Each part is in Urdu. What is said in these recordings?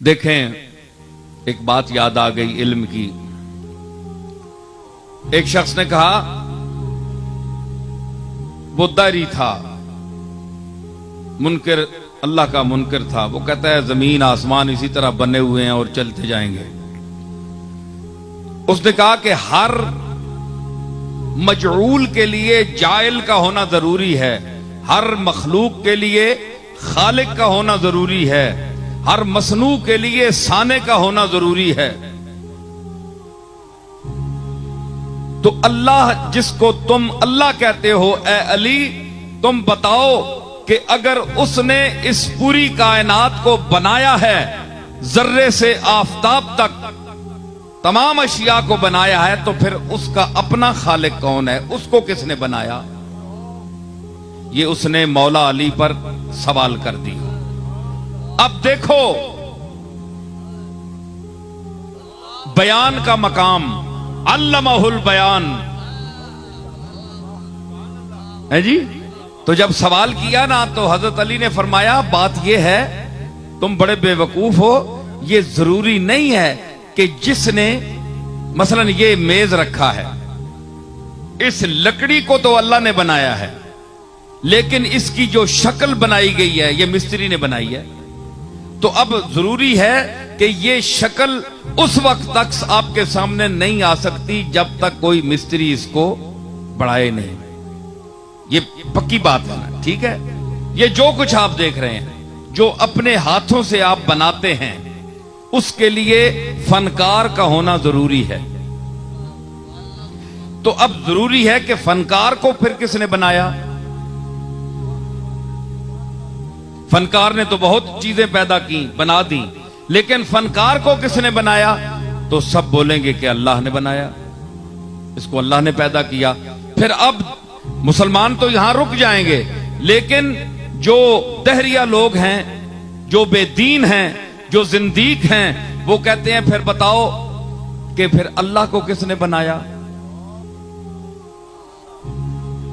دیکھیں ایک بات یاد آ گئی علم کی. ایک شخص نے کہا وہ داری تھا, منکر, اللہ کا منکر تھا. وہ کہتا ہے زمین آسمان اسی طرح بنے ہوئے ہیں اور چلتے جائیں گے. اس نے کہا کہ ہر مجعول کے لیے جائل کا ہونا ضروری ہے, ہر مخلوق کے لیے خالق کا ہونا ضروری ہے, ہر مصنوع کے لیے صانع کا ہونا ضروری ہے. تو اللہ جس کو تم اللہ کہتے ہو اے علی, تم بتاؤ کہ اگر اس نے اس پوری کائنات کو بنایا ہے, ذرے سے آفتاب تک تمام اشیاء کو بنایا ہے, تو پھر اس کا اپنا خالق کون ہے؟ اس کو کس نے بنایا؟ یہ اس نے مولا علی پر سوال کر دی. اب دیکھو بیان کا مقام, علمہ البیان ہے جی. تو جب سوال کیا نا تو حضرت علی نے فرمایا بات یہ ہے تم بڑے بے وقوف ہو, یہ ضروری نہیں ہے کہ جس نے مثلا یہ میز رکھا ہے, اس لکڑی کو تو اللہ نے بنایا ہے, لیکن اس کی جو شکل بنائی گئی ہے یہ مستری نے بنائی ہے. تو اب ضروری ہے کہ یہ شکل اس وقت تک آپ کے سامنے نہیں آ سکتی جب تک کوئی مستری اس کو بڑھائے نہیں. یہ پکی بات ہے نا, ٹھیک ہے. یہ جو کچھ آپ دیکھ رہے ہیں, جو اپنے ہاتھوں سے آپ بناتے ہیں, اس کے لیے فنکار کا ہونا ضروری ہے. تو اب ضروری ہے کہ فنکار کو پھر کس نے بنایا؟ فنکار نے تو بہت چیزیں پیدا کی, بنا دی, لیکن فنکار کو کس نے بنایا؟ تو سب بولیں گے کہ اللہ نے بنایا, اس کو اللہ نے پیدا کیا. پھر اب مسلمان تو یہاں رک جائیں گے, لیکن جو دہریہ لوگ ہیں, جو بے دین ہیں, جو زندیق ہیں, وہ کہتے ہیں پھر بتاؤ کہ پھر اللہ کو کس نے بنایا؟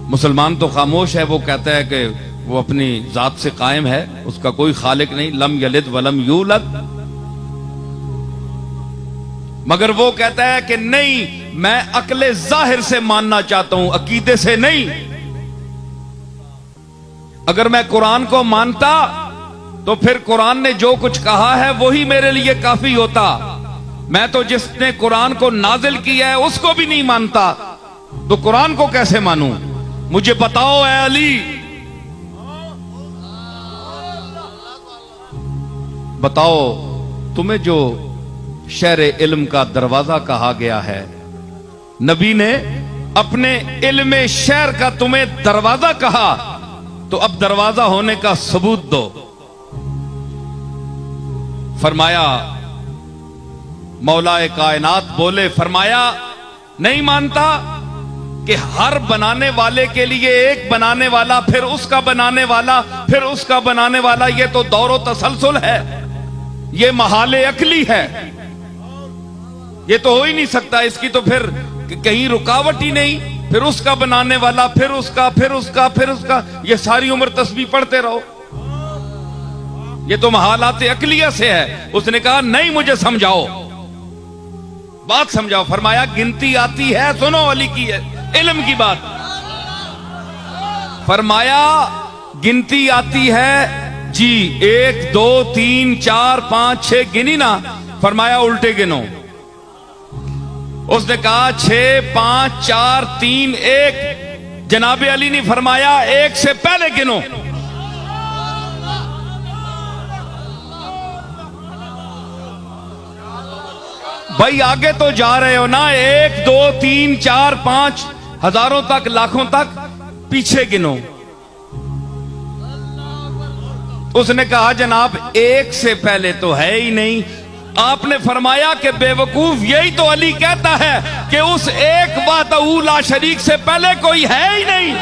مسلمان تو خاموش ہے, وہ کہتا ہے کہ وہ اپنی ذات سے قائم ہے, اس کا کوئی خالق نہیں, لم یلد ولم یولد. مگر وہ کہتا ہے کہ نہیں, میں عقل ظاہر سے ماننا چاہتا ہوں, عقیدے سے نہیں. اگر میں قرآن کو مانتا تو پھر قرآن نے جو کچھ کہا ہے وہی میرے لیے کافی ہوتا. میں تو جس نے قرآن کو نازل کیا ہے اس کو بھی نہیں مانتا, تو قرآن کو کیسے مانوں؟ مجھے بتاؤ اے علی, بتاؤ تمہیں جو شہر علم کا دروازہ کہا گیا ہے, نبی نے اپنے علم شہر کا تمہیں دروازہ کہا, تو اب دروازہ ہونے کا ثبوت دو. فرمایا مولا کائنات بولے, فرمایا نہیں مانتا کہ ہر بنانے والے کے لیے ایک بنانے والا, پھر اس کا بنانے والا, پھر اس کا بنانے والا, یہ تو دور و تسلسل ہے, یہ محال عقلی ہے, یہ تو ہو ہی نہیں سکتا. اس کی تو پھر کہیں رکاوٹ ہی نہیں. پھر اس کا بنانے والا, پھر اس کا, پھر اس کا, پھر اس کا, یہ ساری عمر تسبیح پڑھتے رہو, یہ تو محالات عقلیہ سے ہے. اس نے کہا نہیں, مجھے سمجھاؤ, بات سمجھاؤ. فرمایا گنتی آتی ہے, سنو علی کی ہے علم کی بات. فرمایا گنتی آتی ہے جی, 1 2 3 4 5 6 گنی نا. فرمایا الٹے گنو. اس نے کہا 6 5 4 3 1. جناب علی نے فرمایا 1 سے پہلے گنو. بھائی آگے تو جا رہے ہو نا, 1 2 3 4 5 ہزاروں تک, لاکھوں تک, پیچھے گنو. اس نے کہا جناب 1 سے پہلے تو ہے ہی نہیں. آپ نے فرمایا کہ بے وقوف, یہی تو علی کہتا ہے کہ اس ایک وحدہ لا شریک سے پہلے کوئی ہے ہی نہیں.